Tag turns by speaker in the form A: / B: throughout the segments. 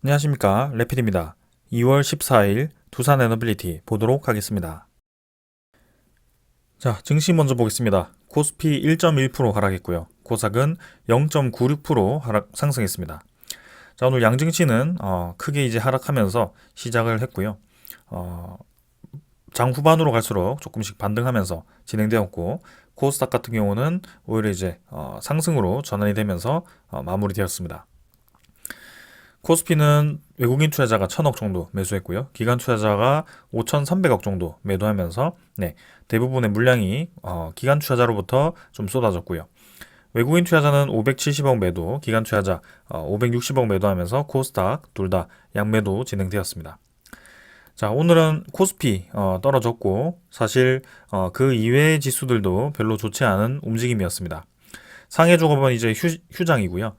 A: 안녕하십니까, 레필입니다. 2월 14일 두산 에너빌리티 보도록 하겠습니다. 자, 증시 먼저 보겠습니다. 코스피 1.1% 하락했고요. 코스닥은 0.96% 하락 상승했습니다. 자, 오늘 양증시는 크게 이제 하락하면서 시작을 했고요. 장 후반으로 갈수록 조금씩 반등하면서 진행되었고, 코스닥 같은 경우는 오히려 이제 상승으로 전환이 되면서 마무리되었습니다. 코스피는 외국인 투자자가 1,000억 정도 매수했고요. 기관 투자자가 5,300억 정도 매도하면서 대부분의 물량이 기관 투자자로부터 좀 쏟아졌고요. 외국인 투자자는 570억 매도, 기관 투자자 560억 매도하면서 코스닥 둘 다 양매도 진행되었습니다. 자, 오늘은 코스피 떨어졌고 사실 그 이외의 지수들도 별로 좋지 않은 움직임이었습니다. 상해 종합은 이제 휴장이고요.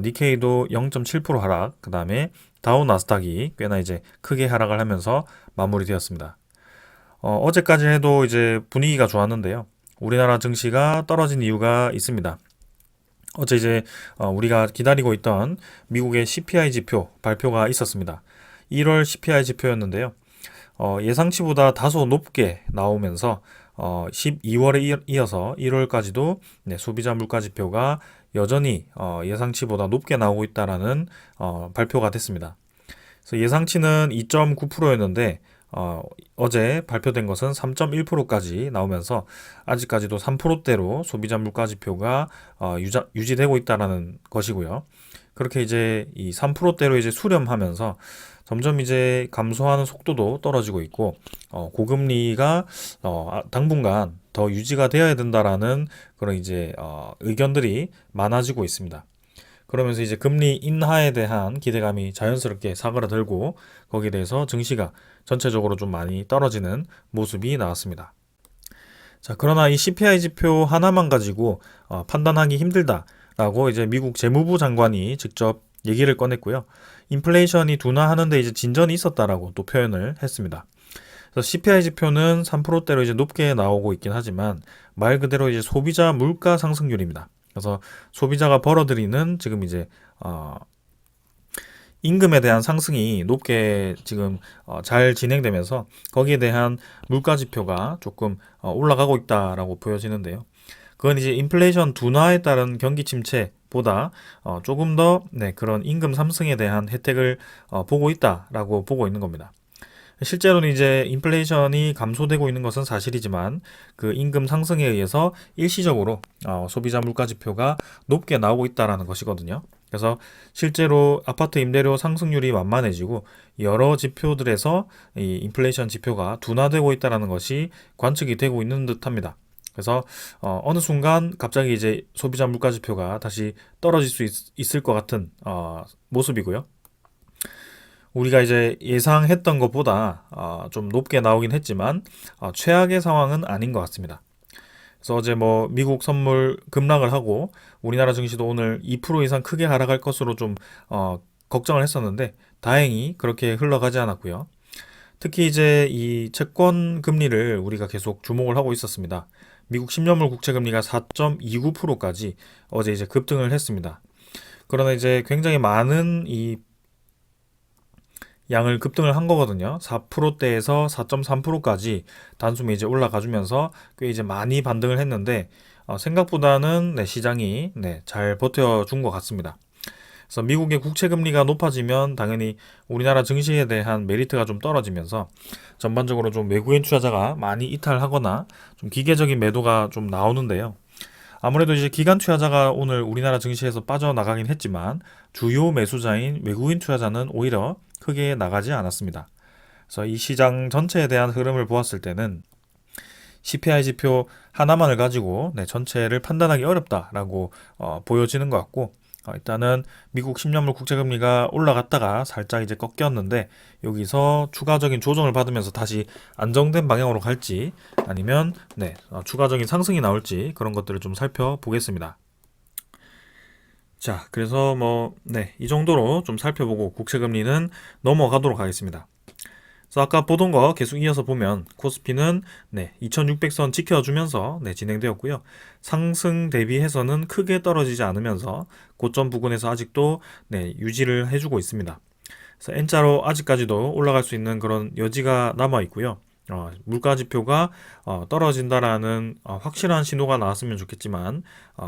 A: 니케이도 0.7% 하락, 그 다음에 다우 나스닥이 꽤나 이제 크게 하락을 하면서 마무리되었습니다. 어제까지 해도 이제 분위기가 좋았는데요. 우리나라 증시가 떨어진 이유가 있습니다. 어제 이제 우리가 기다리고 있던 미국의 CPI 지표 발표가 있었습니다. 1월 CPI 지표였는데요. 예상치보다 다소 높게 나오면서 12월에 이어서 1월까지도 소비자 물가 지표가 여전히 예상치보다 높게 나오고 있다라는 발표가 됐습니다. 그래서 예상치는 2.9%였는데 어제 발표된 것은 3.1%까지 나오면서 아직까지도 3%대로 소비자 물가 지표가 유지되고 있다라는 것이고요. 그렇게 이제 이 3%대로 이제 수렴하면서 점점 이제 감소하는 속도도 떨어지고 있고 고금리가 당분간 더 유지가 되어야 된다라는 그런 이제 의견들이 많아지고 있습니다. 그러면서 이제 금리 인하에 대한 기대감이 자연스럽게 사그라들고 거기에 대해서 증시가 전체적으로 좀 많이 떨어지는 모습이 나왔습니다. 자, 그러나 이 CPI 지표 하나만 가지고 판단하기 힘들다라고 이제 미국 재무부 장관이 직접 얘기를 꺼냈고요. 인플레이션이 둔화하는데 이제 진전이 있었다라고 또 표현을 했습니다. 그래서 CPI 지표는 3%대로 이제 높게 나오고 있긴 하지만 말 그대로 이제 소비자 물가 상승률입니다. 그래서 소비자가 벌어들이는 지금 이제 임금에 대한 상승이 높게 지금 잘 진행되면서 거기에 대한 물가 지표가 조금 올라가고 있다라고 보여지는데요. 그건 이제 인플레이션 둔화에 따른 경기 침체보다 조금 더 그런 임금 상승에 대한 혜택을 보고 있다라고 보고 있는 겁니다. 실제로는 이제 인플레이션이 감소되고 있는 것은 사실이지만 그 임금 상승에 의해서 일시적으로 소비자 물가 지표가 높게 나오고 있다라는 것이거든요. 그래서 실제로 아파트 임대료 상승률이 완만해지고 여러 지표들에서 이 인플레이션 지표가 둔화되고 있다라는 것이 관측이 되고 있는 듯합니다. 그래서 어느 순간 갑자기 이제 소비자 물가 지표가 다시 떨어질 수 있을 것 같은 모습이고요. 우리가 이제 예상했던 것보다 좀 높게 나오긴 했지만 최악의 상황은 아닌 것 같습니다. 그래서 어제 뭐 미국 선물 급락을 하고 우리나라 증시도 오늘 2% 이상 크게 하락할 것으로 좀 걱정을 했었는데 다행히 그렇게 흘러가지 않았고요. 특히 이제 이 채권 금리를 우리가 계속 주목을 하고 있었습니다. 미국 10년물 국채 금리가 4.29%까지 어제 이제 급등을 했습니다. 그러나 이제 굉장히 많은 이 양을 급등을 한 거거든요. 4%대에서 4.3%까지 단숨에 이제 올라가 주면서 꽤 이제 많이 반등을 했는데 생각보다는 시장이 잘 버텨준 것 같습니다. 그래서 미국의 국채 금리가 높아지면 당연히 우리나라 증시에 대한 메리트가 좀 떨어지면서 전반적으로 좀 외국인 투자자가 많이 이탈하거나 좀 기계적인 매도가 좀 나오는데요. 아무래도 이제 기관 투자자가 오늘 우리나라 증시에서 빠져나가긴 했지만 주요 매수자인 외국인 투자자는 오히려 크게 나가지 않았습니다. 그래서 이 시장 전체에 대한 흐름을 보았을 때는 CPI 지표 하나만을 가지고 전체를 판단하기 어렵다라고 보여지는 것 같고 일단은 미국 10년물 국채금리가 올라갔다가 살짝 이제 꺾였는데 여기서 추가적인 조정을 받으면서 다시 안정된 방향으로 갈지 아니면 추가적인 상승이 나올지 그런 것들을 좀 살펴보겠습니다. 자, 그래서 이 정도로 좀 살펴보고 국채금리는 넘어가도록 하겠습니다. 그래서 아까 보던 거 계속 이어서 보면 코스피는 2600선 지켜주면서 진행되었고요. 상승 대비해서는 크게 떨어지지 않으면서 고점 부근에서 아직도 유지를 해주고 있습니다. 그래서 N자로 아직까지도 올라갈 수 있는 그런 여지가 남아 있고요. 물가 지표가 떨어진다라는 확실한 신호가 나왔으면 좋겠지만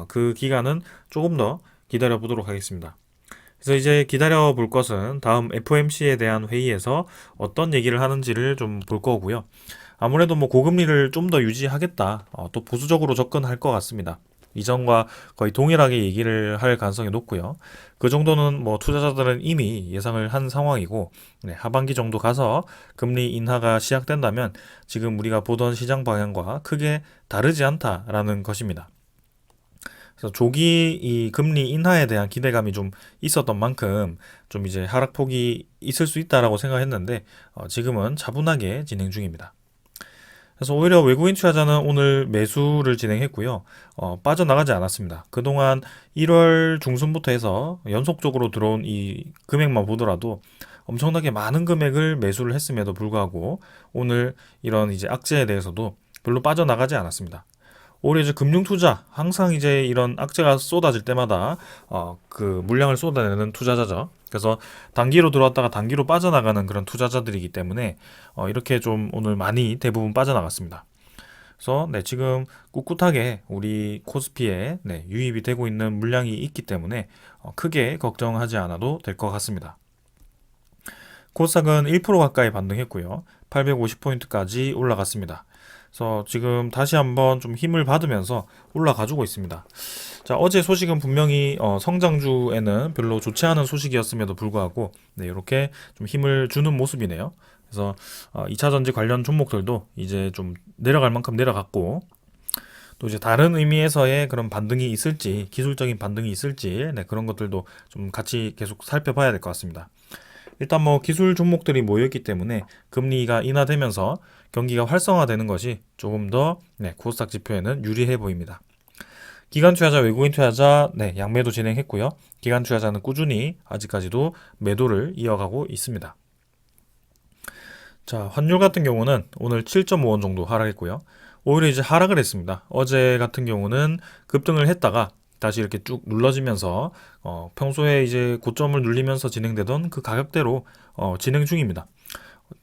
A: 그 기간은 조금 더 기다려 보도록 하겠습니다. 그래서 이제 기다려 볼 것은 다음 FOMC에 대한 회의에서 어떤 얘기를 하는지를 좀 볼 거고요. 아무래도 뭐 고금리를 좀 더 유지하겠다, 또 보수적으로 접근할 것 같습니다. 이전과 거의 동일하게 얘기를 할 가능성이 높고요. 그 정도는 뭐 투자자들은 이미 예상을 한 상황이고, 네, 하반기 정도 가서 금리 인하가 시작된다면 지금 우리가 보던 시장 방향과 크게 다르지 않다라는 것입니다. 그래서 조기 이 금리 인하에 대한 기대감이 좀 있었던 만큼 좀 이제 하락폭이 있을 수 있다라고 생각했는데 지금은 차분하게 진행 중입니다. 그래서 오히려 외국인 투자자는 오늘 매수를 진행했고요. 빠져나가지 않았습니다. 그동안 1월 중순부터 해서 연속적으로 들어온 이 금액만 보더라도 엄청나게 많은 금액을 매수를 했음에도 불구하고 오늘 이런 이제 악재에 대해서도 별로 빠져나가지 않았습니다. 오히려 이제 금융투자, 항상 이제 이런 악재가 쏟아질 때마다 그 물량을 쏟아내는 투자자죠. 그래서 단기로 들어왔다가 단기로 빠져나가는 그런 투자자들이기 때문에 이렇게 좀 오늘 많이 대부분 빠져나갔습니다. 그래서 네, 지금 꿋꿋하게 우리 코스피에 네, 유입이 되고 있는 물량이 있기 때문에 크게 걱정하지 않아도 될 것 같습니다. 코스닥은 1% 가까이 반등했고요. 850포인트까지 올라갔습니다. 그래서 지금 다시 한번 좀 힘을 받으면서 올라가주고 있습니다. 자, 어제 소식은 분명히 성장주에는 별로 좋지 않은 소식이었음에도 불구하고 네, 이렇게 좀 힘을 주는 모습이네요. 그래서 2차 전지 관련 종목들도 이제 좀 내려갈 만큼 내려갔고 또 이제 다른 의미에서의 그런 반등이 있을지 기술적인 반등이 있을지 네, 그런 것들도 좀 같이 계속 살펴봐야 될 것 같습니다. 일단 뭐 기술 종목들이 모였기 때문에 금리가 인하되면서 경기가 활성화되는 것이 조금 더 네, 코스닥 지표에는 유리해 보입니다. 기관 투자자, 외국인 투자자 네, 양매도 진행했고요. 기관 투자자는 꾸준히 아직까지도 매도를 이어가고 있습니다. 자, 환율 같은 경우는 오늘 7.5원 정도 하락했고요. 오히려 이제 하락을 했습니다. 어제 같은 경우는 급등을 했다가 다시 이렇게 쭉 눌러지면서 평소에 이제 고점을 눌리면서 진행되던 그 가격대로 진행 중입니다.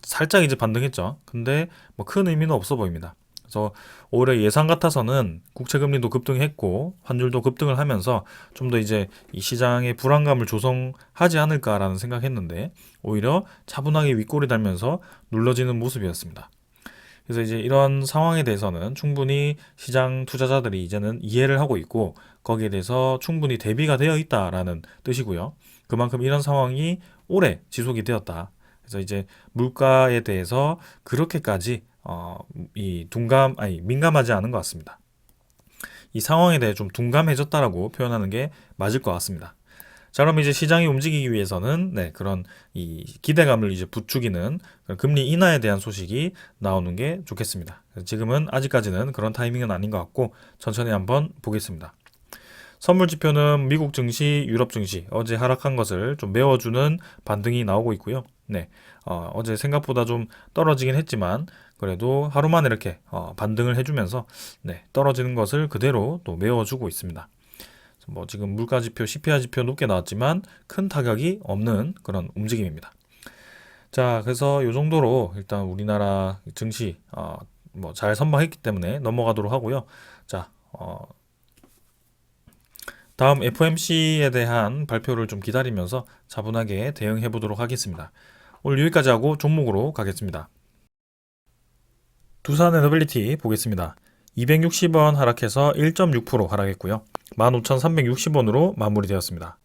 A: 살짝 이제 반등했죠. 근데 뭐 큰 의미는 없어 보입니다. 그래서 올해 예상 같아서는 국채금리도 급등했고 환율도 급등을 하면서 좀 더 이제 이 시장의 불안감을 조성하지 않을까라는 생각했는데 오히려 차분하게 윗골이 달면서 눌러지는 모습이었습니다. 그래서 이제 이런 상황에 대해서는 충분히 시장 투자자들이 이제는 이해를 하고 있고 거기에 대해서 충분히 대비가 되어 있다라는 뜻이고요. 그만큼 이런 상황이 오래 지속이 되었다. 그래서 이제 물가에 대해서 그렇게까지 이 민감하지 않은 것 같습니다. 이 상황에 대해 좀 둔감해졌다라고 표현하는 게 맞을 것 같습니다. 자, 그럼 이제 시장이 움직이기 위해서는 네, 그런 이 기대감을 이제 부추기는 그런 금리 인하에 대한 소식이 나오는 게 좋겠습니다. 지금은 아직까지는 그런 타이밍은 아닌 것 같고 천천히 한번 보겠습니다. 선물 지표는 미국 증시, 유럽 증시 어제 하락한 것을 좀 메워주는 반등이 나오고 있고요. 네, 어제 생각보다 좀 떨어지긴 했지만 그래도 하루 만에 이렇게 반등을 해주면서 네, 떨어지는 것을 그대로 또 메워주고 있습니다. 뭐 지금 물가 지표, CPI 지표 높게 나왔지만 큰 타격이 없는 그런 움직임입니다. 자, 그래서 이 정도로 일단 우리나라 증시 뭐 잘 선방했기 때문에 넘어가도록 하고요. 자, 다음 FOMC에 대한 발표를 좀 기다리면서 차분하게 대응해 보도록 하겠습니다. 오늘 여기까지 하고 종목으로 가겠습니다. 두산 에너빌리티 보겠습니다. 260원 하락해서 1.6% 하락했고요. 15,360원으로 마무리되었습니다.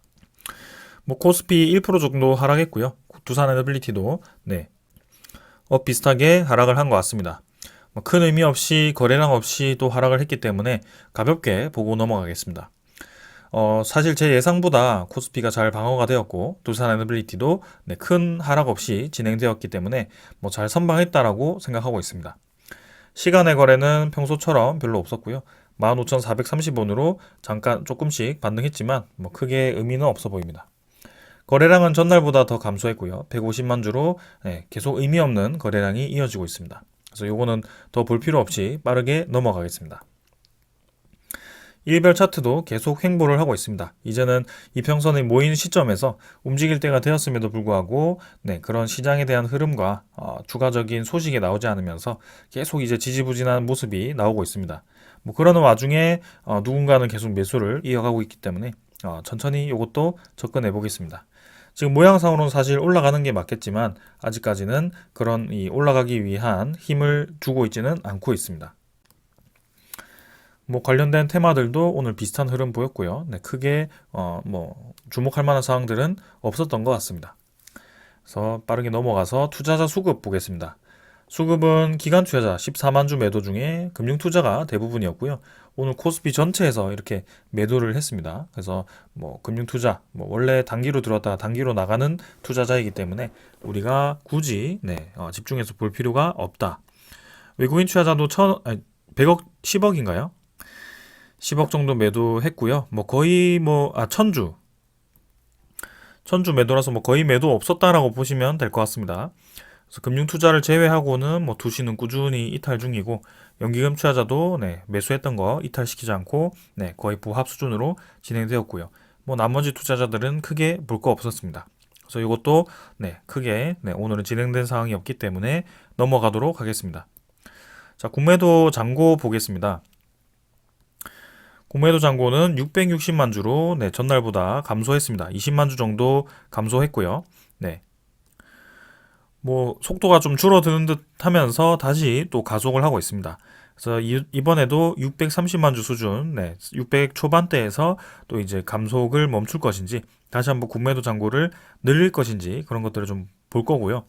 A: 뭐 코스피 1% 정도 하락했고요. 두산 에너빌리티도 네, 비슷하게 하락을 한 것 같습니다. 큰 의미 없이 거래량 없이 또 하락을 했기 때문에 가볍게 보고 넘어가겠습니다. 사실 제 예상보다 코스피가 잘 방어가 되었고 두산 에너빌리티도 네, 큰 하락 없이 진행되었기 때문에 뭐 잘 선방했다라고 생각하고 있습니다. 시간의 거래는 평소처럼 별로 없었고요. 15,430원으로 잠깐 조금씩 반등했지만 뭐 크게 의미는 없어 보입니다. 거래량은 전날보다 더 감소했고요. 150만 주로 계속 의미 없는 거래량이 이어지고 있습니다. 그래서 요거는 더 볼 필요 없이 빠르게 넘어가겠습니다. 일별 차트도 계속 횡보를 하고 있습니다. 이제는 이평선이 모인 시점에서 움직일 때가 되었음에도 불구하고 그런 시장에 대한 흐름과 추가적인 소식이 나오지 않으면서 계속 이제 지지부진한 모습이 나오고 있습니다. 뭐 그러는 와중에 누군가는 계속 매수를 이어가고 있기 때문에 천천히 이것도 접근해 보겠습니다. 지금 모양상으로는 사실 올라가는 게 맞겠지만 아직까지는 그런 올라가기 위한 힘을 주고 있지는 않고 있습니다. 뭐 관련된 테마들도 오늘 비슷한 흐름 보였고요. 크게 뭐 주목할 만한 사항들은 없었던 것 같습니다. 그래서 빠르게 넘어가서 투자자 수급 보겠습니다. 수급은 기관 투자자 14만 주 매도 중에 금융 투자가 대부분이었고요. 오늘 코스피 전체에서 이렇게 매도를 했습니다. 그래서 뭐 금융 투자, 뭐 원래 단기로 들어왔다가 단기로 나가는 투자자이기 때문에 우리가 굳이 집중해서 볼 필요가 없다. 외국인 투자자도 100억, 10억인가요? 10억 정도 매도했고요. 뭐 거의 천주 매도라서 뭐 거의 매도 없었다라고 보시면 될 것 같습니다. 그래서 금융 투자를 제외하고는 뭐 투시는 꾸준히 이탈 중이고 연기금 투자자도 매수했던 거 이탈시키지 않고 거의 부합 수준으로 진행되었고요. 뭐 나머지 투자자들은 크게 볼 거 없었습니다. 그래서 이것도 크게 오늘은 진행된 상황이 없기 때문에 넘어가도록 하겠습니다. 자, 국매도 잔고 보겠습니다. 국매도 잔고는 660만 주로 전날보다 감소했습니다. 20만 주 정도 감소했고요. 뭐 속도가 좀 줄어드는 듯 하면서 다시 또 가속을 하고 있습니다. 그래서 이번에도 630만 주 수준, 600 초반대에서 또 이제 감속을 멈출 것인지 다시 한번 국매도 잔고를 늘릴 것인지 그런 것들을 좀 볼 거고요.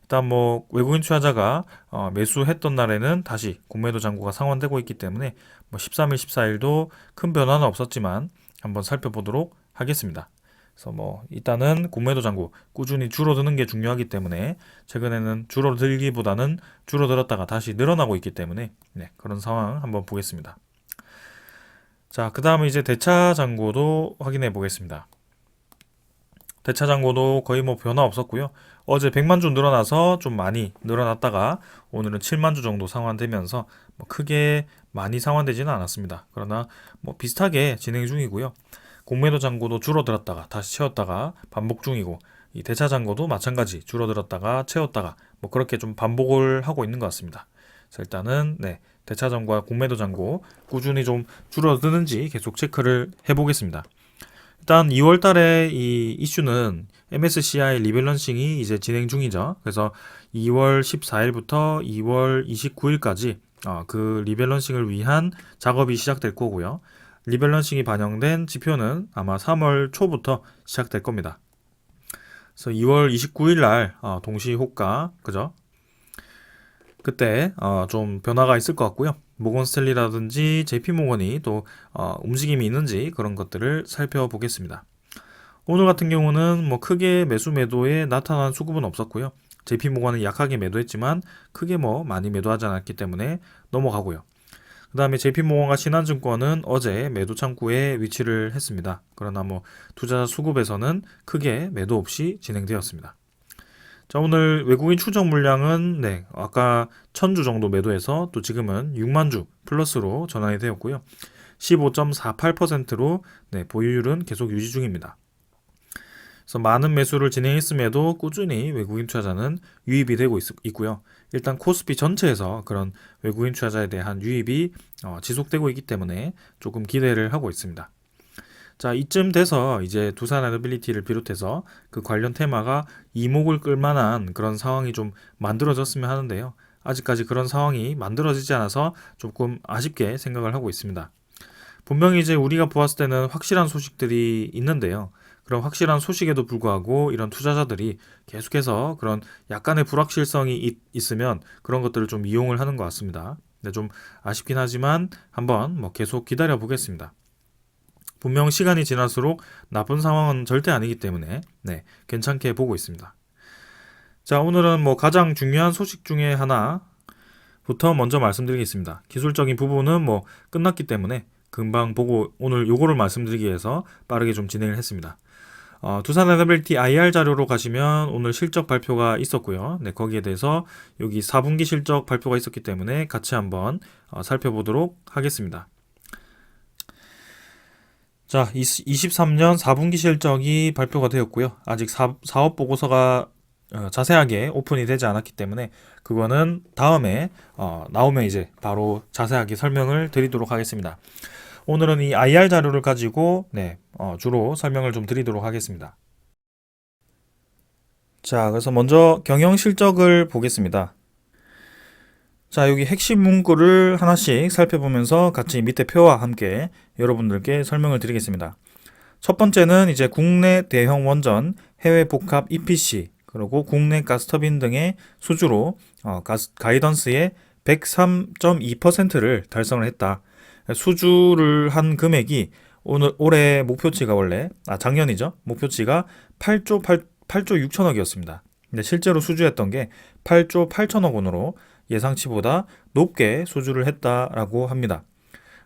A: 일단 뭐 외국인 투자자가 매수했던 날에는 다시 국매도 잔고가 상환되고 있기 때문에 뭐 13일, 14일도 큰 변화는 없었지만 한번 살펴보도록 하겠습니다. 그래서 뭐 일단은 국매도 잔고 꾸준히 줄어드는 게 중요하기 때문에 최근에는 줄어들기보다는 줄어들었다가 다시 늘어나고 있기 때문에 그런 상황 한번 보겠습니다. 자, 그 다음에 이제 대차 잔고도 확인해 보겠습니다. 대차 잔고도 거의 뭐 변화 없었고요. 어제 100만 주 늘어나서 좀 많이 늘어났다가 오늘은 7만 주 정도 상환되면서 뭐 크게 많이 상환되지는 않았습니다. 그러나 뭐 비슷하게 진행 중이고요. 공매도 잔고도 줄어들었다가 다시 채웠다가 반복 중이고 이 대차 잔고도 마찬가지 줄어들었다가 채웠다가 뭐 그렇게 좀 반복을 하고 있는 것 같습니다. 그래서 일단은 대차 잔고와 공매도 잔고 꾸준히 좀 줄어드는지 계속 체크를 해보겠습니다. 일단 2월 달에 이 이슈는 MSCI 리밸런싱이 이제 진행 중이죠. 그래서 2월 14일부터 2월 29일까지 그 리밸런싱을 위한 작업이 시작될 거고요. 리밸런싱이 반영된 지표는 아마 3월 초부터 시작될 겁니다. 그래서 2월 29일 날 동시 호가 그죠? 그때 좀 변화가 있을 것 같고요. 모건스탠리라든지 JP모건이 또 움직임이 있는지 그런 것들을 살펴보겠습니다. 오늘 같은 경우는 뭐 크게 매수 매도에 나타난 수급은 없었고요. JP모건은 약하게 매도했지만 크게 뭐 많이 매도하지 않았기 때문에 넘어가고요. 그 다음에 JP모건과 신한증권은 어제 매도 창구에 위치를 했습니다. 그러나 뭐 투자자 수급에서는 크게 매도 없이 진행되었습니다. 자, 오늘 외국인 추적 물량은 아까 1000주 정도 매도해서 또 지금은 6만 주 플러스로 전환이 되었고요. 15.48%로 보유율은 계속 유지 중입니다. 그래서 많은 매수를 진행했음에도 꾸준히 외국인 투자자는 유입이 되고 있고요. 일단 코스피 전체에서 그런 외국인 투자자에 대한 유입이 지속되고 있기 때문에 조금 기대를 하고 있습니다. 자, 이쯤 돼서 이제 두산 에너빌리티를 비롯해서 그 관련 테마가 이목을 끌만한 그런 상황이 좀 만들어졌으면 하는데요. 아직까지 그런 상황이 만들어지지 않아서 조금 아쉽게 생각을 하고 있습니다. 분명히 이제 우리가 보았을 때는 확실한 소식들이 있는데요. 그런 확실한 소식에도 불구하고 이런 투자자들이 계속해서 그런 약간의 불확실성이 있으면 그런 것들을 좀 이용을 하는 것 같습니다. 좀 아쉽긴 하지만 한번 뭐 계속 기다려 보겠습니다. 분명 시간이 지날수록 나쁜 상황은 절대 아니기 때문에 괜찮게 보고 있습니다. 자, 오늘은 뭐 가장 중요한 소식 중에 하나부터 먼저 말씀드리겠습니다. 기술적인 부분은 뭐 끝났기 때문에 금방 보고 오늘 요거를 말씀드리기 위해서 빠르게 좀 진행을 했습니다. 두산 에너빌리티 IR 자료로 가시면 오늘 실적 발표가 있었고요. 거기에 대해서 여기 4분기 실적 발표가 있었기 때문에 같이 한번 살펴보도록 하겠습니다. 자, 23년 4분기 실적이 발표가 되었고요. 아직 사업 보고서가 자세하게 오픈이 되지 않았기 때문에 그거는 다음에 나오면 이제 바로 자세하게 설명을 드리도록 하겠습니다. 오늘은 이 IR 자료를 가지고 주로 설명을 좀 드리도록 하겠습니다. 자, 그래서 먼저 경영 실적을 보겠습니다. 자, 여기 핵심 문구를 하나씩 살펴보면서 같이 밑에 표와 함께 여러분들께 설명을 드리겠습니다. 첫 번째는 이제 국내 대형 원전, 해외 복합 EPC, 그리고 국내 가스터빈 등의 수주로 가이던스의 103.2%를 달성을 했다. 수주를 한 금액이 올해 목표치가 작년이죠. 목표치가 8조 6천억이었습니다. 근데 실제로 수주했던 게 8조 8천억 원으로 예상치보다 높게 수주를 했다라고 합니다.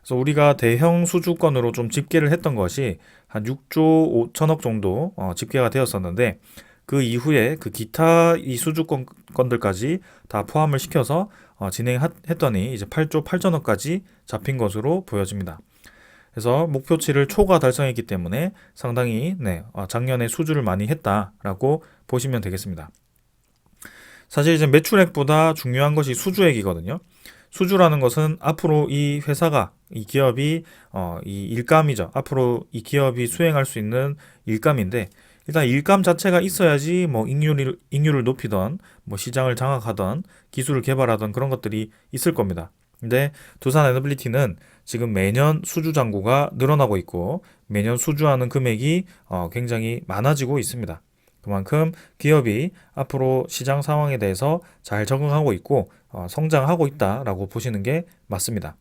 A: 그래서 우리가 대형 수주권으로 좀 집계를 했던 것이 한 6조 5천억 정도 집계가 되었었는데 그 이후에 그 기타 이 수주권들까지 다 포함을 시켜서 진행했더니 이제 8조 8천억까지 잡힌 것으로 보여집니다. 그래서 목표치를 초과 달성했기 때문에 상당히 작년에 수주를 많이 했다라고 보시면 되겠습니다. 사실 이제 매출액보다 중요한 것이 수주액이거든요. 수주라는 것은 앞으로 이 회사가, 이 기업이 이 일감이죠. 앞으로 이 기업이 수행할 수 있는 일감인데 일단 일감 자체가 있어야지 뭐 익률을 높이던 뭐 시장을 장악하던 기술을 개발하던 그런 것들이 있을 겁니다. 근데 두산 에너빌리티는 지금 매년 수주 잔고가 늘어나고 있고 매년 수주하는 금액이 굉장히 많아지고 있습니다. 그만큼 기업이 앞으로 시장 상황에 대해서 잘 적응하고 있고 성장하고 있다라고 보시는 게 맞습니다.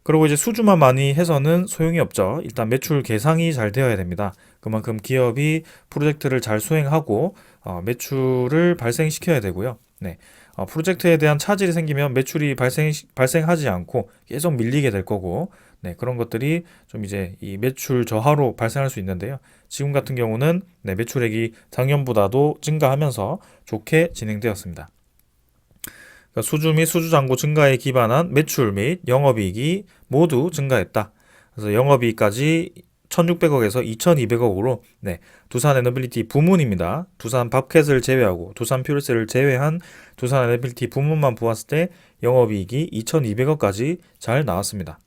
A: 그리고 이제 수주만 많이 해서는 소용이 없죠. 일단 매출 계상이 잘 되어야 됩니다. 그만큼 기업이 프로젝트를 잘 수행하고 매출을 발생시켜야 되고요. 프로젝트에 대한 차질이 생기면 매출이 발생하지 않고 계속 밀리게 될 거고, 그런 것들이 좀 이제 이 매출 저하로 발생할 수 있는데요. 지금 같은 경우는 매출액이 작년보다도 증가하면서 좋게 진행되었습니다. 그러니까 수주 및 수주 잔고 증가에 기반한 매출 및 영업이익이 모두 증가했다. 그래서 영업이익까지 1,600억에서 2,200억으로 두산 에너빌리티 부문입니다. 두산 밥캣을 제외하고 두산 퓨얼셀을 제외한 두산 에너빌리티 부문만 보았을 때 영업이익이 2,200억까지 잘 나왔습니다.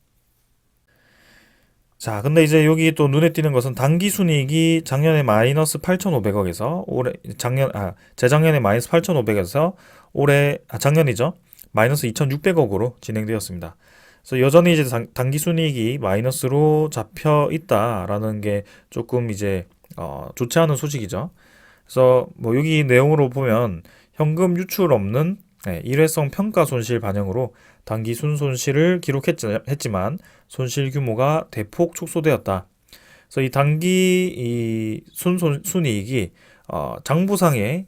A: 자, 근데 이제 여기 또 눈에 띄는 것은 당기순이익이 작년에 마이너스 8,500억에서 재작년에 마이너스 8,500에서 작년이죠. 마이너스 2,600억으로 진행되었습니다. 그래서 여전히 이제 당기순이익이 마이너스로 잡혀 있다라는 게 조금 이제 좋지 않은 소식이죠. 그래서 뭐 여기 내용으로 보면 현금 유출 없는 일회성 평가 손실 반영으로 당기순 손실을 기록했지만 손실 규모가 대폭 축소되었다. 그래서 이 당기 순이익이 장부상의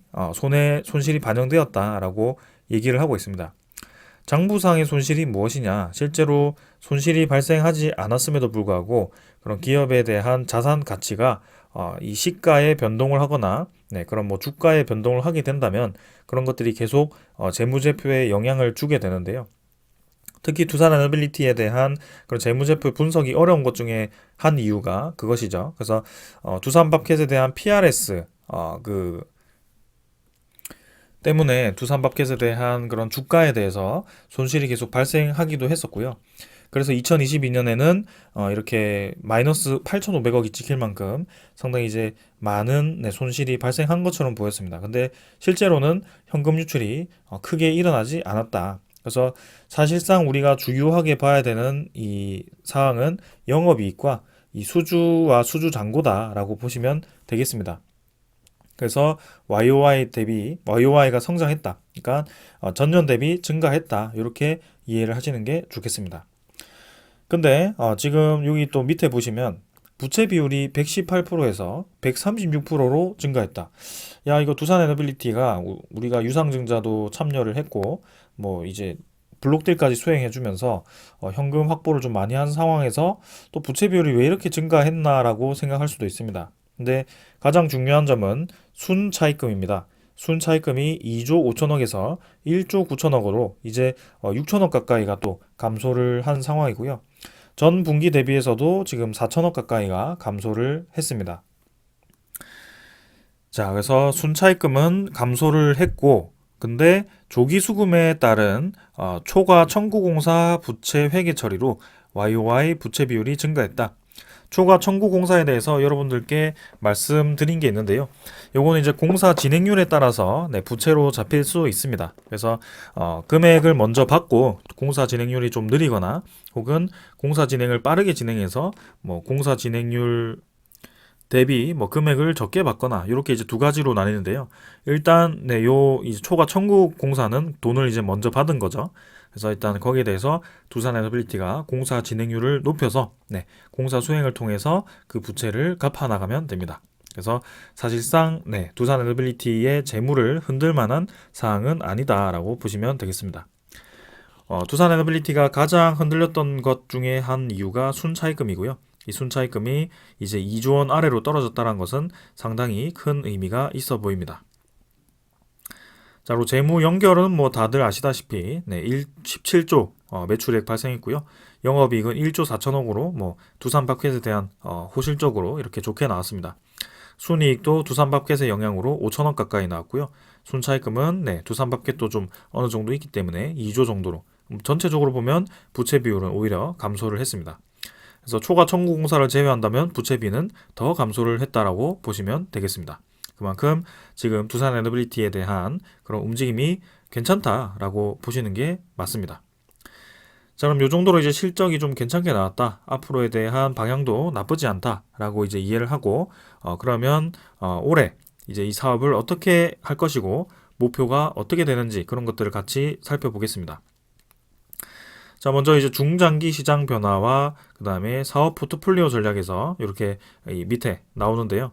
A: 손실이 반영되었다라고 얘기를 하고 있습니다. 장부상의 손실이 무엇이냐? 실제로 손실이 발생하지 않았음에도 불구하고 그런 기업에 대한 자산 가치가 이 시가의 변동을 하거나 그런 뭐 주가의 변동을 하게 된다면 그런 것들이 계속 재무제표에 영향을 주게 되는데요. 특히 두산 에너빌리티에 대한 그런 재무제표 분석이 어려운 것 중에 한 이유가 그것이죠. 그래서 두산 밥켓에 대한 PRS 때문에 두산 밥켓에 대한 그런 주가에 대해서 손실이 계속 발생하기도 했었고요. 그래서 2022년에는 이렇게 마이너스 8,500억이 찍힐 만큼 상당히 이제 많은 손실이 발생한 것처럼 보였습니다. 근데 실제로는 현금 유출이 크게 일어나지 않았다. 그래서 사실상 우리가 주요하게 봐야 되는 이 사항은 영업이익과 이 수주와 수주 잔고다라고 보시면 되겠습니다. 그래서 YOY가 성장했다. 그러니까 전년 대비 증가했다. 이렇게 이해를 하시는 게 좋겠습니다. 근데 지금 여기 또 밑에 보시면 부채 비율이 118%에서 136%로 증가했다. 야, 이거 두산 에너빌리티가 우리가 유상증자도 참여를 했고 뭐 이제 블록딜까지 수행해주면서 현금 확보를 좀 많이 한 상황에서 또 부채 비율이 왜 이렇게 증가했나라고 생각할 수도 있습니다. 근데 가장 중요한 점은 순차입금입니다. 순차입금이 2조 5천억에서 1조 9천억으로 이제 6천억 가까이가 또 감소를 한 상황이고요. 전 분기 대비해서도 지금 4천억 가까이가 감소를 했습니다. 자, 그래서 순차입금은 감소를 했고, 근데 조기 수금에 따른 초과 청구공사 부채 회계 처리로 YOY 부채 비율이 증가했다. 초과 청구 공사에 대해서 여러분들께 말씀드린 게 있는데요. 요거는 이제 공사 진행률에 따라서 부채로 잡힐 수 있습니다. 그래서 금액을 먼저 받고 공사 진행률이 좀 느리거나 혹은 공사 진행을 빠르게 진행해서 뭐 공사 진행률 대비 뭐 금액을 적게 받거나 이렇게 이제 두 가지로 나뉘는데요. 일단 요 이제 초과 청구 공사는 돈을 이제 먼저 받은 거죠. 그래서 일단 거기에 대해서 두산에너빌리티가 공사 진행률을 높여서 공사 수행을 통해서 그 부채를 갚아 나가면 됩니다. 그래서 사실상 두산에너빌리티의 재물을 흔들 만한 사항은 아니다라고 보시면 되겠습니다. 두산에너빌리티가 가장 흔들렸던 것 중에 한 이유가 순차입금이고요. 이 순차입금이 이제 2조 원 아래로 떨어졌다는 것은 상당히 큰 의미가 있어 보입니다. 자, 그리고 재무 연결은 뭐 다들 아시다시피 17조 매출액 발생했고요. 영업이익은 1조 4천억으로 뭐 두산밥켓에 대한 호실적으로 이렇게 좋게 나왔습니다. 순이익도 두산밥켓의 영향으로 5천억 가까이 나왔고요. 순차입금은 두산밥켓도 좀 어느 정도 있기 때문에 2조 정도로 전체적으로 보면 부채 비율은 오히려 감소를 했습니다. 그래서 초과 청구 공사를 제외한다면 부채비는 더 감소를 했다라고 보시면 되겠습니다. 그만큼 지금 두산에너빌리티에 대한 그런 움직임이 괜찮다라고 보시는 게 맞습니다. 자, 그럼 이 정도로 이제 실적이 좀 괜찮게 나왔다. 앞으로에 대한 방향도 나쁘지 않다라고 이제 이해를 하고 그러면 올해 이제 이 사업을 어떻게 할 것이고 목표가 어떻게 되는지 그런 것들을 같이 살펴보겠습니다. 자, 먼저 이제 중장기 시장 변화와 그 다음에 사업 포트폴리오 전략에서 이렇게 밑에 나오는데요.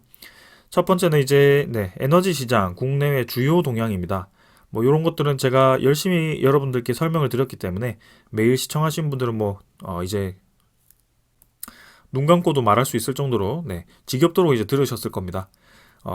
A: 첫 번째는 이제 에너지 시장 국내외 주요 동향입니다. 뭐 이런 것들은 제가 열심히 여러분들께 설명을 드렸기 때문에 매일 시청하신 분들은 뭐 이제 눈 감고도 말할 수 있을 정도로 지겹도록 이제 들으셨을 겁니다.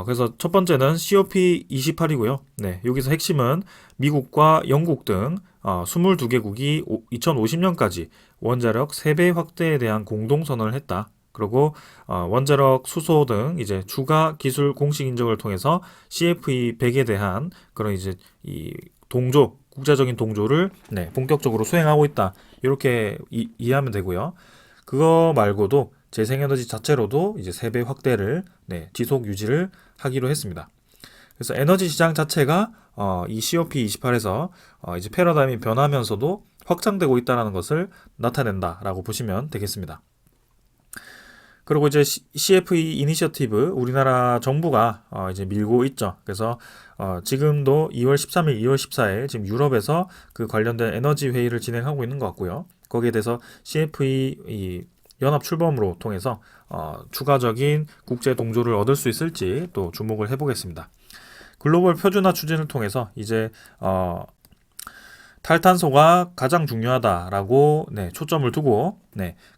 A: 그래서 첫 번째는 COP28이고요. 여기서 핵심은 미국과 영국 등 22개국이 2050년까지 원자력 3배 확대에 대한 공동선언을 했다. 그리고 원자력 수소 등 이제 추가 기술 공식 인정을 통해서 CFE 100에 대한 그런 이제 이 동조, 국제적인 동조를 본격적으로 수행하고 있다. 이렇게 이해하면 되고요. 그거 말고도 재생에너지 자체로도 이제 3배 확대를 지속 유지를 하기로 했습니다. 그래서 에너지 시장 자체가 이 COP28에서 이제 패러다임이 변하면서도 확장되고 있다는 것을 나타낸다라고 보시면 되겠습니다. 그리고 이제 CFE 이니셔티브 우리나라 정부가 이제 밀고 있죠. 그래서 지금도 2월 13일, 2월 14일 지금 유럽에서 그 관련된 에너지 회의를 진행하고 있는 것 같고요. 거기에 대해서 CFE 이 연합 출범으로 통해서 추가적인 국제 동조를 얻을 수 있을지 또 주목을 해보겠습니다. 글로벌 표준화 추진을 통해서 이제 탈탄소가 가장 중요하다라고 초점을 두고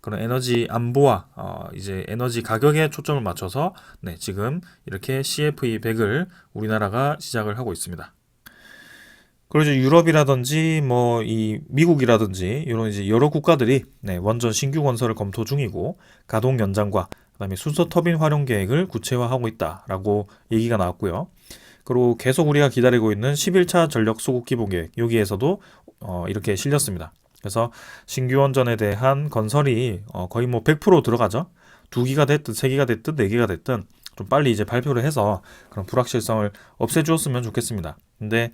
A: 그런 에너지 안보와 이제 에너지 가격에 초점을 맞춰서 지금 이렇게 CFE 100을 우리나라가 시작을 하고 있습니다. 그리고 이제 유럽이라든지 뭐 이 미국이라든지 이런 이제 여러 국가들이 원전 신규 건설을 검토 중이고 가동 연장과 그다음에 순서 터빈 활용 계획을 구체화하고 있다라고 얘기가 나왔고요. 그리고 계속 우리가 기다리고 있는 11차 전력 수급 기본 계획 여기에서도 이렇게 실렸습니다. 그래서 신규 원전에 대한 건설이 거의 뭐 100% 들어가죠. 2기가 됐든 3기가 됐든 4기가 됐든 좀 빨리 이제 발표를 해서 그런 불확실성을 없애주었으면 좋겠습니다. 근데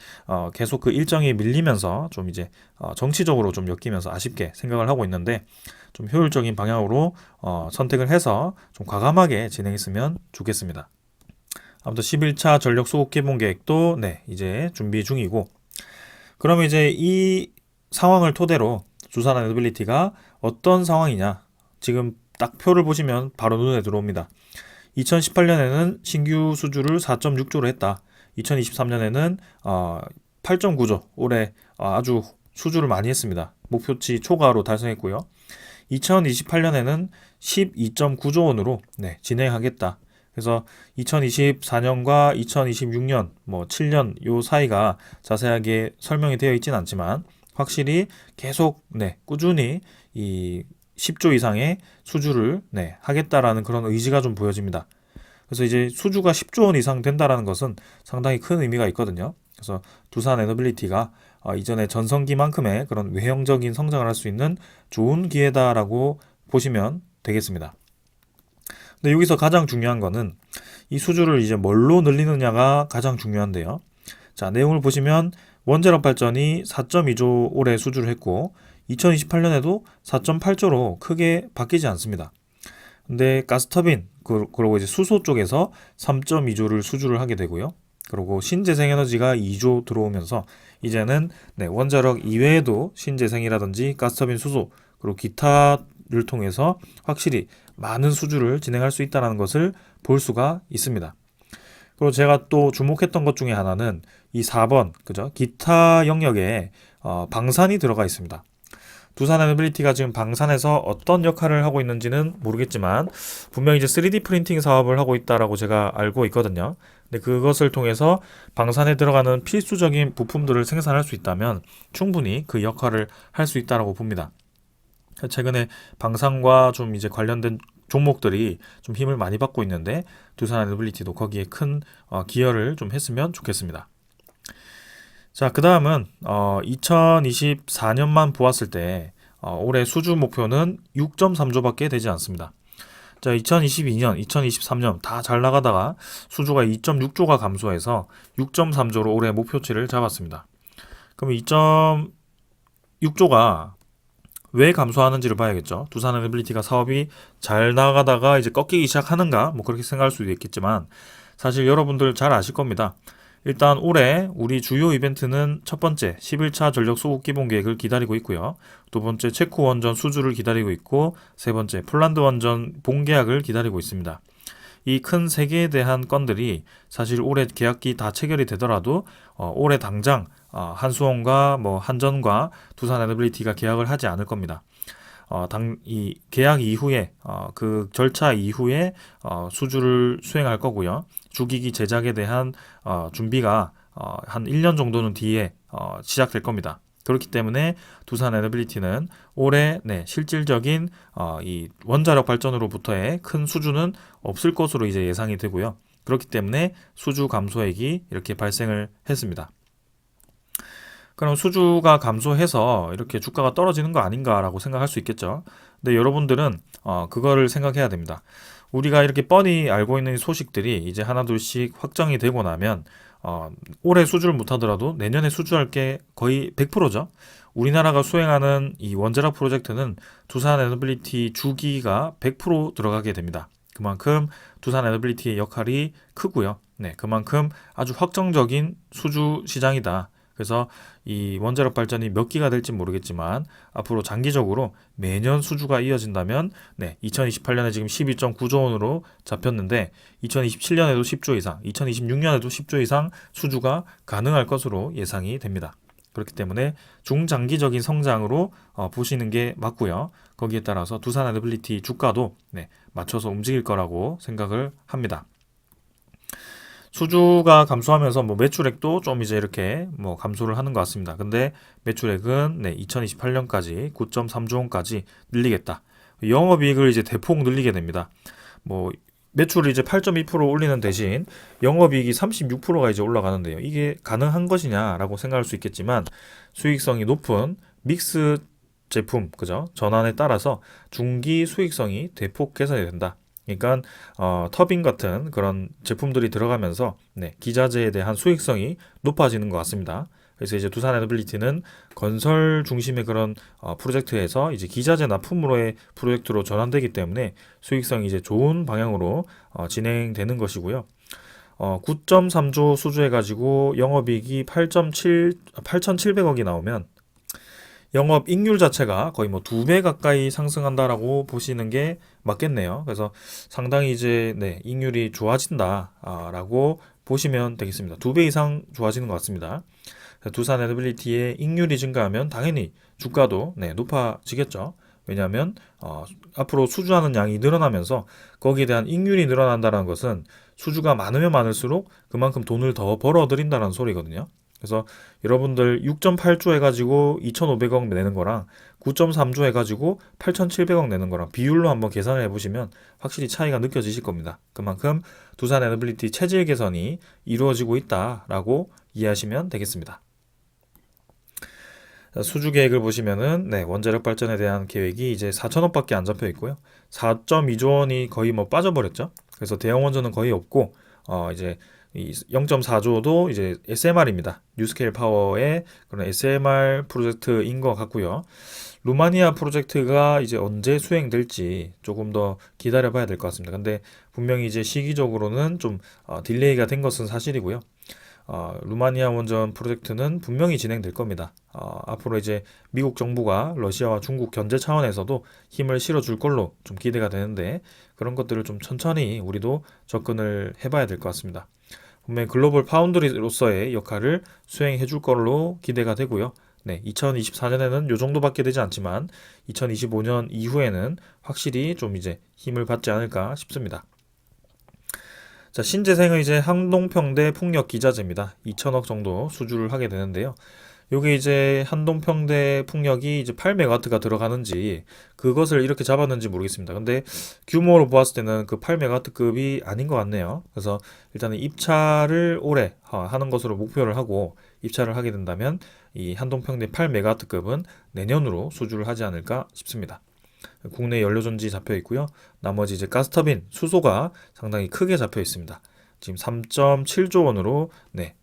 A: 계속 그 일정이 밀리면서 좀 이제 정치적으로 좀 엮이면서 아쉽게 생각을 하고 있는데 좀 효율적인 방향으로 선택을 해서 좀 과감하게 진행했으면 좋겠습니다. 아무튼 11차 전력 수급 기본 계획도 이제 준비 중이고 그러면 이제 이 상황을 토대로 두산에너빌리티가 어떤 상황이냐 지금 딱 표를 보시면 바로 눈에 들어옵니다. 2018년에는 신규 수주를 4.6조로 했다. 2023년에는 8.9조 올해 아주 수주를 많이 했습니다. 목표치 초과로 달성했고요. 2028년에는 12.9조 원으로 진행하겠다. 그래서 2024년과 2026년 뭐 7년 요 사이가 자세하게 설명이 되어 있지는 않지만 확실히 계속 꾸준히 이 10조 이상의 수주를 하겠다라는 그런 의지가 좀 보여집니다. 그래서 이제 수주가 10조 원 이상 된다라는 것은 상당히 큰 의미가 있거든요. 그래서 두산 에너빌리티가 이전의 전성기만큼의 그런 외형적인 성장을 할 수 있는 좋은 기회다라고 보시면 되겠습니다. 근데 여기서 가장 중요한 거는 이 수주를 이제 뭘로 늘리느냐가 가장 중요한데요. 자, 내용을 보시면 원자력 발전이 4.2조 올해 수주를 했고 2028년에도 4.8조로 크게 바뀌지 않습니다. 근데 가스터빈 그리고 이제 수소 쪽에서 3.2조를 수주를 하게 되고요. 그리고 신재생에너지가 2조 들어오면서 이제는 원자력 이외에도 신재생이라든지 가스터빈 수소 그리고 기타를 통해서 확실히 많은 수주를 진행할 수 있다는 것을 볼 수가 있습니다. 그리고 제가 또 주목했던 것 중에 하나는 이 4번 그죠? 기타 영역에 방산이 들어가 있습니다. 두산 에너빌리티가 지금 방산에서 어떤 역할을 하고 있는지는 모르겠지만 분명히 이제 3D 프린팅 사업을 하고 있다라고 제가 알고 있거든요. 근데 그것을 통해서 방산에 들어가는 필수적인 부품들을 생산할 수 있다면 충분히 그 역할을 할 수 있다라고 봅니다. 최근에 방산과 좀 이제 관련된 종목들이 좀 힘을 많이 받고 있는데 두산 에너빌리티도 거기에 큰 기여를 좀 했으면 좋겠습니다. 자, 그 다음은 2024년만 보았을 때 올해 수주 목표는 6.3조밖에 되지 않습니다. 자, 2022년, 2023년 다 잘 나가다가 수주가 2.6조가 감소해서 6.3조로 올해 목표치를 잡았습니다. 그럼 2.6조가 왜 감소하는지를 봐야겠죠. 두산 에너빌리티가 사업이 잘 나가다가 이제 꺾이기 시작하는가? 뭐 그렇게 생각할 수도 있겠지만 사실 여러분들 잘 아실 겁니다. 일단 올해 우리 주요 이벤트는 첫 번째 11차 전력 수급 기본 계획을 기다리고 있고요. 두 번째 체코 원전 수주를 기다리고 있고 세 번째 폴란드 원전 본계약을 기다리고 있습니다. 이 큰 세 개에 대한 건들이 사실 올해 계약기 다 체결이 되더라도 올해 당장 한수원과 뭐 한전과 두산 에너빌리티가 계약을 하지 않을 겁니다. 이 계약 이후에 그 절차 이후에 수주를 수행할 거고요. 주기기 제작에 대한 준비가 한 1년 정도는 뒤에 시작될 겁니다. 그렇기 때문에 두산 에너빌리티는 올해 실질적인 이 원자력 발전으로부터의 큰 수주는 없을 것으로 이제 예상이 되고요. 그렇기 때문에 수주 감소액이 이렇게 발생을 했습니다. 그럼 수주가 감소해서 이렇게 주가가 떨어지는 거 아닌가라고 생각할 수 있겠죠. 근데 여러분들은 그거를 생각해야 됩니다. 우리가 이렇게 뻔히 알고 있는 소식들이 이제 하나둘씩 확정이 되고 나면 올해 수주를 못하더라도 내년에 수주할 게 거의 100%죠. 우리나라가 수행하는 이 원자력 프로젝트는 두산 에너빌리티 주기가 100% 들어가게 됩니다. 그만큼 두산 에너빌리티의 역할이 크고요. 그만큼 아주 확정적인 수주 시장이다. 그래서 이 원자력 발전이 몇 기가 될지 모르겠지만 앞으로 장기적으로 매년 수주가 이어진다면 2028년에 지금 12.9조 원으로 잡혔는데 2027년에도 10조 이상, 2026년에도 10조 이상 수주가 가능할 것으로 예상이 됩니다. 그렇기 때문에 중장기적인 성장으로 보시는 게 맞고요. 거기에 따라서 두산 에너빌리티 주가도 맞춰서 움직일 거라고 생각을 합니다. 수주가 감소하면서 뭐 매출액도 좀 이제 이렇게 뭐 감소를 하는 것 같습니다. 근데 매출액은 2028년까지 9.3조 원까지 늘리겠다. 영업이익을 이제 대폭 늘리게 됩니다. 뭐 매출을 이제 8.2% 올리는 대신 영업이익이 36%가 이제 올라가는데요. 이게 가능한 것이냐라고 생각할 수 있겠지만 수익성이 높은 믹스 제품, 그죠? 전환에 따라서 중기 수익성이 대폭 개선이 된다. 그러니까 터빈 같은 그런 제품들이 들어가면서 기자재에 대한 수익성이 높아지는 것 같습니다. 그래서 이제 두산 에너빌리티는 건설 중심의 그런 프로젝트에서 이제 기자재 납품으로의 프로젝트로 전환되기 때문에 수익성이 이제 좋은 방향으로 진행되는 것이고요. 9.3조 수주해가지고 영업이익이 8,700억이 나오면 영업 이익률 자체가 거의 뭐 2배 가까이 상승한다라고 보시는 게 맞겠네요. 그래서 상당히 이제 이익률이 좋아진다라고 보시면 되겠습니다. 2배 이상 좋아지는 것 같습니다. 두산 에너빌리티의 이익률이 증가하면 당연히 주가도 높아지겠죠. 왜냐하면 앞으로 수주하는 양이 늘어나면서 거기에 대한 이익률이 늘어난다는 것은 수주가 많으면 많을수록 그만큼 돈을 더 벌어들인다는 소리거든요. 그래서 여러분들 6.8조 해가지고 2,500억 내는 거랑 9.3조 해가지고 8,700억 내는 거랑 비율로 한번 계산을 해보시면 확실히 차이가 느껴지실 겁니다. 그만큼 두산 에너빌리티 체질 개선이 이루어지고 있다라고 이해하시면 되겠습니다. 수주 계획을 보시면은 원자력 발전에 대한 계획이 이제 4천억밖에 안 잡혀 있고요. 4.2조 원이 거의 뭐 빠져버렸죠. 그래서 대형 원전은 거의 없고 이제 이 0.4조도 이제 SMR입니다. 뉴스케일 파워의 그런 SMR 프로젝트인 것 같고요. 루마니아 프로젝트가 이제 언제 수행될지 조금 더 기다려봐야 될 것 같습니다. 근데 분명히 이제 시기적으로는 좀 딜레이가 된 것은 사실이고요. 루마니아 원전 프로젝트는 분명히 진행될 겁니다. 앞으로 이제 미국 정부가 러시아와 중국 견제 차원에서도 힘을 실어줄 걸로 좀 기대가 되는데 그런 것들을 좀 천천히 우리도 접근을 해봐야 될 것 같습니다. 분명히 글로벌 파운드리로서의 역할을 수행해 줄 걸로 기대가 되고요. 2024년에는 요 정도밖에 되지 않지만 2025년 이후에는 확실히 좀 이제 힘을 받지 않을까 싶습니다. 자, 신재생은 이제 한동평대 풍력 기자재입니다. 2천억 정도 수주를 하게 되는데요. 요게 이제 한동평대 풍력이 이제 8메가와트가 들어가는지 그것을 이렇게 잡았는지 모르겠습니다. 근데 규모로 보았을 때는 그 8메가와트급이 아닌 것 같네요. 그래서 일단은 입찰을 올해 하는 것으로 목표를 하고 입찰을 하게 된다면 이 한동평대 8메가와트급은 내년으로 수주를 하지 않을까 싶습니다. 국내 연료전지 잡혀 있고요. 나머지 이제 가스터빈, 수소가 상당히 크게 잡혀 있습니다. 지금 3.7조 원으로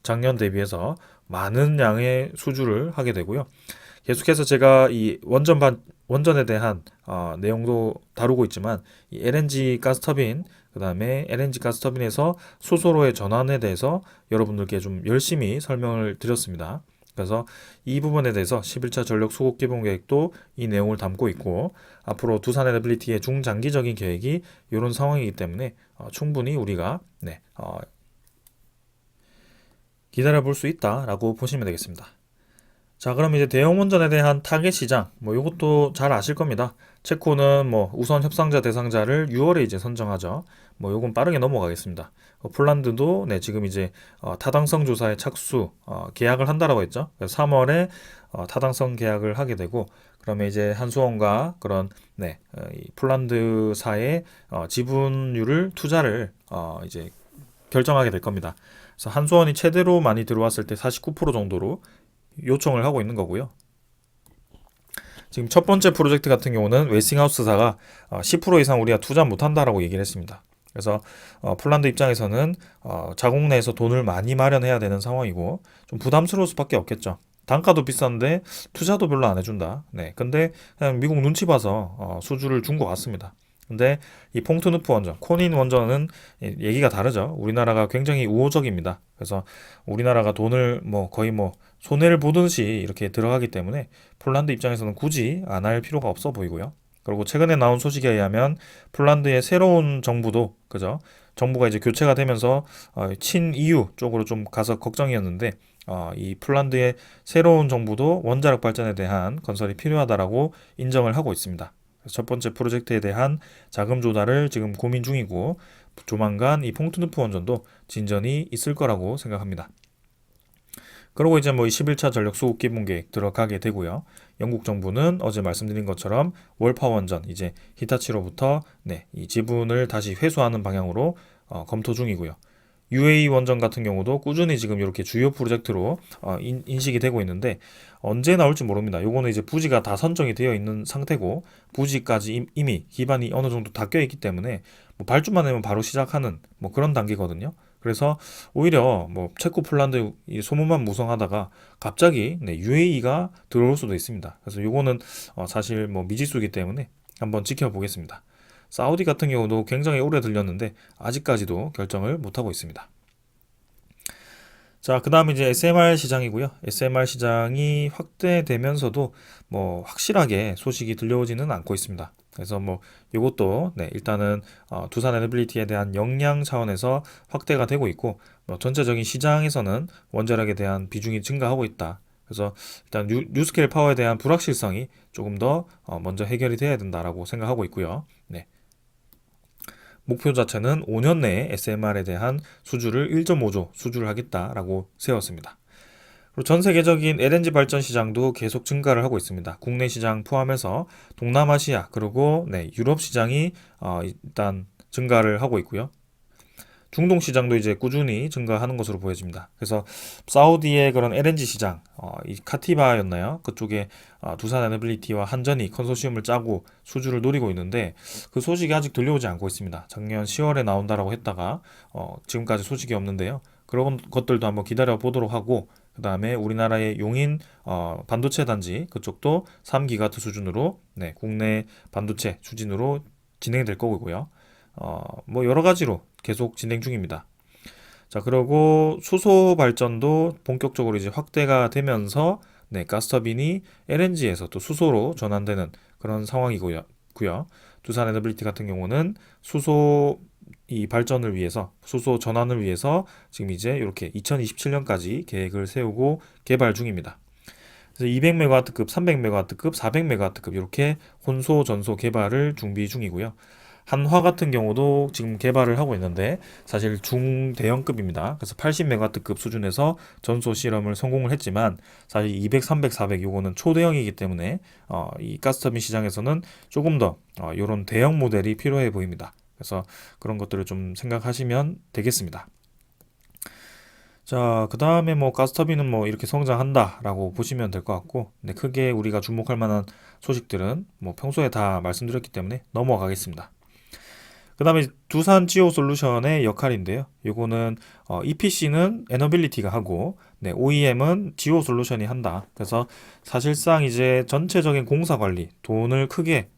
A: 작년 대비해서 많은 양의 수주를 하게 되고요. 계속해서 제가 이 원전에 대한 내용도 다루고 있지만 이 LNG 가스터빈 그다음에 LNG 가스터빈에서 수소로의 전환에 대해서 여러분들께 좀 열심히 설명을 드렸습니다. 그래서 이 부분에 대해서 11차 전력 수급 개본 계획도 이 내용을 담고 있고 앞으로 두산 에너빌리티의 중장기적인 계획이 이런 상황이기 때문에 충분히 우리가 기다려 볼 수 있다라고 보시면 되겠습니다. 자, 그럼 이제 대형 원전에 대한 타겟 시장, 뭐 이것도 잘 아실 겁니다. 체코는 뭐 우선 협상자 대상자를 6월에 이제 선정하죠. 뭐 요건 빠르게 넘어가겠습니다. 폴란드도 지금 이제 타당성 조사에 착수 계약을 한다라고 했죠. 그래서 3월에 타당성 계약을 하게 되고 그러면 이제 한수원과 그런 이 폴란드사의 지분율을 투자를 이제 결정하게 될 겁니다. 그래서 한수원이 최대로 많이 들어왔을 때 49% 정도로 요청을 하고 있는 거고요. 지금 첫 번째 프로젝트 같은 경우는 웨스팅하우스사가 10% 이상 우리가 투자 못한다라고 얘기를 했습니다. 그래서 폴란드 입장에서는 자국 내에서 돈을 많이 마련해야 되는 상황이고 좀 부담스러울 수밖에 없겠죠. 단가도 비싼데 투자도 별로 안 해준다. 근데 그냥 미국 눈치 봐서 수주를 준 것 같습니다. 근데 이 퐁트누프 원전, 코닌 원전은 얘기가 다르죠. 우리나라가 굉장히 우호적입니다. 그래서 우리나라가 돈을 거의 손해를 보듯이 이렇게 들어가기 때문에 폴란드 입장에서는 굳이 안 할 필요가 없어 보이고요. 그리고 최근에 나온 소식에 의하면 폴란드의 새로운 정부도 그죠? 정부가 이제 교체가 되면서 친 EU 쪽으로 좀 가서 걱정이었는데 이 폴란드의 새로운 정부도 원자력 발전에 대한 건설이 필요하다라고 인정을 하고 있습니다. 첫 번째 프로젝트에 대한 자금 조달을 지금 고민 중이고 조만간 이 퐁트누프 원전도 진전이 있을 거라고 생각합니다. 그리고 이제 11차 전력 수급 기본 계획 들어가게 되고요. 영국 정부는 어제 말씀드린 것처럼 월파 원전 이제 히타치로부터 이 지분을 다시 회수하는 방향으로 검토 중이고요. UAE 원전 같은 경우도 꾸준히 지금 이렇게 주요 프로젝트로 인식이 되고 있는데 언제 나올지 모릅니다. 요거는 이제 부지가 다 선정이 되어 있는 상태고 부지까지 이미 기반이 어느 정도 다 껴 있기 때문에 발주만 하면 바로 시작하는 그런 단계거든요. 그래서 오히려 체코 폴란드 소문만 무성하다가 갑자기 UAE가 들어올 수도 있습니다. 그래서 요거는 사실 미지수이기 때문에 한번 지켜보겠습니다. 사우디 같은 경우도 굉장히 오래 들렸는데 아직까지도 결정을 못하고 있습니다. 자, 그 다음에 이제 SMR 시장이고요. SMR 시장이 확대되면서도 확실하게 소식이 들려오지는 않고 있습니다. 그래서 이것도 일단은 두산 에너빌리티에 대한 역량 차원에서 확대가 되고 있고 전체적인 시장에서는 원자력에 대한 비중이 증가하고 있다. 그래서 일단 뉴스케일 파워에 대한 불확실성이 조금 더 먼저 해결이 돼야 된다라고 생각하고 있고요. 목표 자체는 5년 내에 SMR에 대한 수주를 1.5조 수주를 하겠다라고 세웠습니다. 그리고 전 세계적인 LNG 발전 시장도 계속 증가를 하고 있습니다. 국내 시장 포함해서 동남아시아 그리고 네, 유럽 시장이 일단 증가를 하고 있고요. 중동 시장도 이제 꾸준히 증가하는 것으로 보여집니다. 그래서 사우디의 그런 LNG 시장, 이 카티바였나요? 그쪽에 두산 에너빌리티와 한전이 컨소시엄을 짜고 수주를 노리고 있는데 그 소식이 아직 들려오지 않고 있습니다. 작년 10월에 나온다라고 했다가 지금까지 소식이 없는데요. 그런 것들도 한번 기다려 보도록 하고 그 다음에 우리나라의 용인 반도체 단지 그쪽도 3기가트 수준으로 네, 국내 반도체 추진으로 진행될 거고요. 뭐 여러 가지로 계속 진행 중입니다. 자, 그리고 수소 발전도 본격적으로 이제 확대가 되면서 네, 가스터빈이 LNG에서 또 수소로 전환되는 그런 상황이고요. 두산 에너빌리티 같은 경우는 수소 이 발전을 위해서 수소 전환을 위해서 지금 이제 이렇게 2027년까지 계획을 세우고 개발 중입니다. 그래서 200메가와트급, 300메가와트급, 400메가와트급 이렇게 혼소 전소 개발을 준비 중이고요. 한화 같은 경우도 지금 개발을 하고 있는데 사실 중대형급입니다. 그래서 80메가와트급 수준에서 전소 실험을 성공을 했지만 사실 200, 300, 400 요거는 초대형이기 때문에 이 가스터빈 시장에서는 조금 더 이런 대형 모델이 필요해 보입니다. 그래서 그런 것들을 좀 생각하시면 되겠습니다. 자, 그 다음에 뭐 가스터빈은 뭐 이렇게 성장한다라고 보시면 될 것 같고, 네, 크게 우리가 주목할 만한 소식들은 뭐 평소에 다 말씀드렸기 때문에 넘어가겠습니다. 그 다음에 두산 지오 솔루션의 역할인데요. 요거는 EPC는 에너빌리티가 하고, 네, OEM은 지오 솔루션이 한다. 그래서 사실상 이제 전체적인 공사 관리, 돈을 크게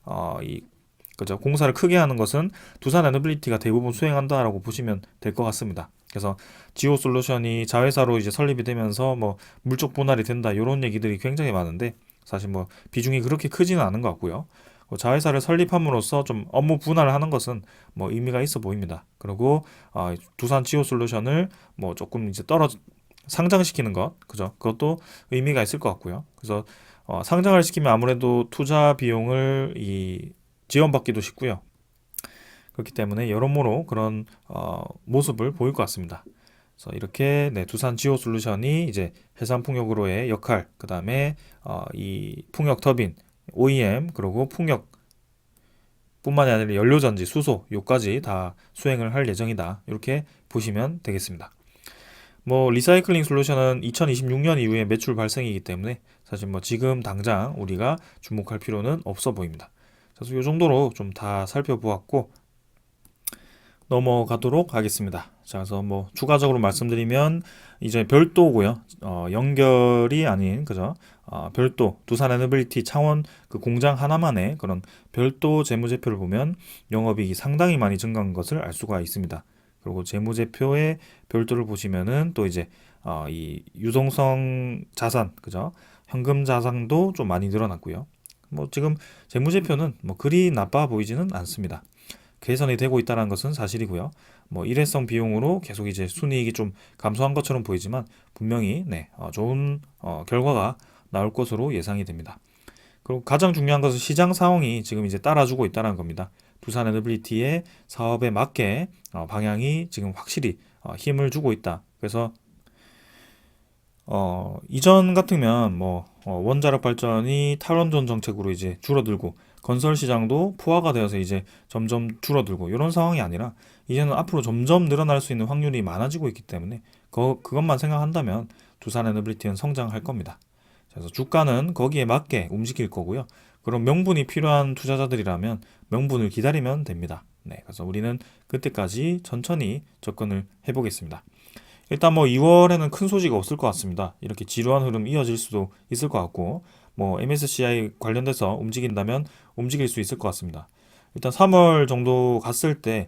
A: 그죠? 공사를 크게 하는 것은 두산 에너빌리티가 대부분 수행한다라고 보시면 될 것 같습니다. 그래서 지오 솔루션이 자회사로 이제 설립이 되면서 뭐 물적 분할이 된다 이런 얘기들이 굉장히 많은데 사실 뭐 비중이 그렇게 크지는 않은 것 같고요. 자회사를 설립함으로써 좀 업무 분할을 하는 것은 뭐 의미가 있어 보입니다. 그리고 두산 지오 솔루션을 뭐 조금 이제 상장시키는 것, 그죠? 그것도 의미가 있을 것 같고요. 그래서 상장을 시키면 아무래도 투자 비용을 지원받기도 쉽고요. 그렇기 때문에 여러모로 그런 모습을 보일 것 같습니다. 그래서 이렇게 네, 두산 지오 솔루션이 이제 해상 풍력으로의 역할, 그 다음에 이 풍력 터빈, OEM 그리고 풍력 뿐만이 아니라 연료전지, 수소 요까지 다 수행을 할 예정이다. 이렇게 보시면 되겠습니다. 뭐 리사이클링 솔루션은 2026년 이후에 매출 발생이기 때문에 사실 뭐 지금 당장 우리가 주목할 필요는 없어 보입니다. 그래서 이 정도로 좀 다 살펴보았고 넘어가도록 하겠습니다. 자, 그래서 뭐 추가적으로 말씀드리면 이제 별도고요. 연결이 아닌 그죠? 별도 두산 에너빌리티 창원 그 공장 하나만의 그런 별도 재무제표를 보면 영업이익이 상당히 많이 증가한 것을 알 수가 있습니다. 그리고 재무제표의 별도를 보시면은 또 이제 이 유동성 자산 그죠? 현금 자산도 좀 많이 늘어났고요. 뭐 지금 재무제표는 뭐 그리 나빠 보이지는 않습니다. 개선이 되고 있다는 것은 사실이고요. 뭐 일회성 비용으로 계속 이제 순이익이 좀 감소한 것처럼 보이지만 분명히 네, 좋은 결과가 나올 것으로 예상이 됩니다. 그리고 가장 중요한 것은 시장 상황이 지금 이제 따라주고 있다는 겁니다. 두산 에너빌리티의 사업에 맞게 방향이 지금 확실히 힘을 주고 있다. 그래서 이전 같으면 뭐 원자력 발전이 탈원전 정책으로 이제 줄어들고 건설 시장도 포화가 되어서 이제 점점 줄어들고 이런 상황이 아니라 이제는 앞으로 점점 늘어날 수 있는 확률이 많아지고 있기 때문에 그것만 생각한다면 두산 에너빌리티는 성장할 겁니다. 그래서 주가는 거기에 맞게 움직일 거고요. 그럼 명분이 필요한 투자자들이라면 명분을 기다리면 됩니다. 네, 그래서 우리는 그때까지 천천히 접근을 해보겠습니다. 일단 뭐 2월에는 큰 소식이 없을 것 같습니다. 이렇게 지루한 흐름 이어질 수도 있을 것 같고 뭐 MSCI 관련돼서 움직인다면 움직일 수 있을 것 같습니다. 일단 3월 정도 갔을 때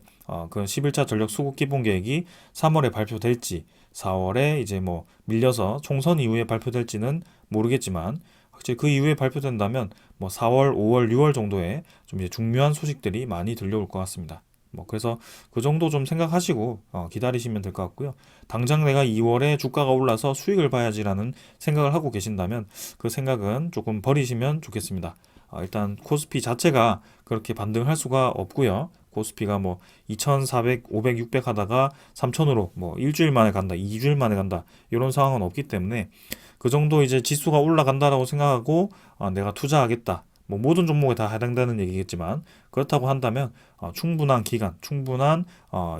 A: 그 11차 전력 수급 기본 계획이 3월에 발표될지 4월에 이제 뭐 밀려서 총선 이후에 발표될지는 모르겠지만 확실히 그 이후에 발표된다면 뭐 4월, 5월, 6월 정도에 좀 이제 중요한 소식들이 많이 들려올 것 같습니다. 뭐 그래서 그 정도 좀 생각하시고 기다리시면 될 것 같고요. 당장 내가 2월에 주가가 올라서 수익을 봐야지라는 생각을 하고 계신다면 그 생각은 조금 버리시면 좋겠습니다. 일단 코스피 자체가 그렇게 반등할 수가 없고요. 코스피가 뭐 2,400, 500, 600 하다가 3,000으로 뭐 일주일 만에 간다, 2주일 만에 간다 이런 상황은 없기 때문에 그 정도 이제 지수가 올라간다라고 생각하고 내가 투자하겠다. 뭐 모든 종목에 다 해당되는 얘기겠지만 그렇다고 한다면 충분한 기간, 충분한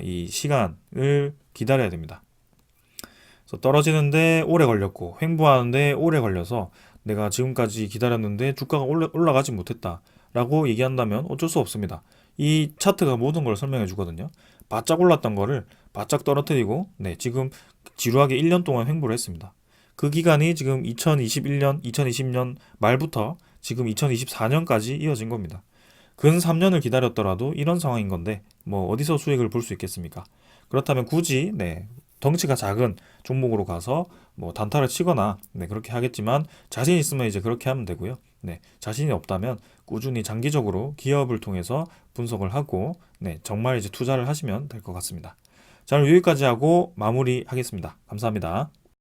A: 이 시간을 기다려야 됩니다. 그래서 떨어지는데 오래 걸렸고 횡보하는데 오래 걸려서 내가 지금까지 기다렸는데 주가가 올라가지 못했다라고 얘기한다면 어쩔 수 없습니다. 이 차트가 모든 걸 설명해 주거든요. 바짝 올랐던 거를 바짝 떨어뜨리고 지금 지루하게 1년 동안 횡보를 했습니다. 그 기간이 지금 2021년, 2020년 말부터 지금 2024년까지 이어진 겁니다. 근 3년을 기다렸더라도 이런 상황인 건데 뭐 어디서 수익을 볼 수 있겠습니까? 그렇다면 굳이 덩치가 작은 종목으로 가서 뭐 단타를 치거나 그렇게 하겠지만 자신 있으면 이제 그렇게 하면 되고요. 자신이 없다면 꾸준히 장기적으로 기업을 통해서 분석을 하고 정말 이제 투자를 하시면 될 것 같습니다. 자, 오늘 여기까지 하고 마무리하겠습니다. 감사합니다.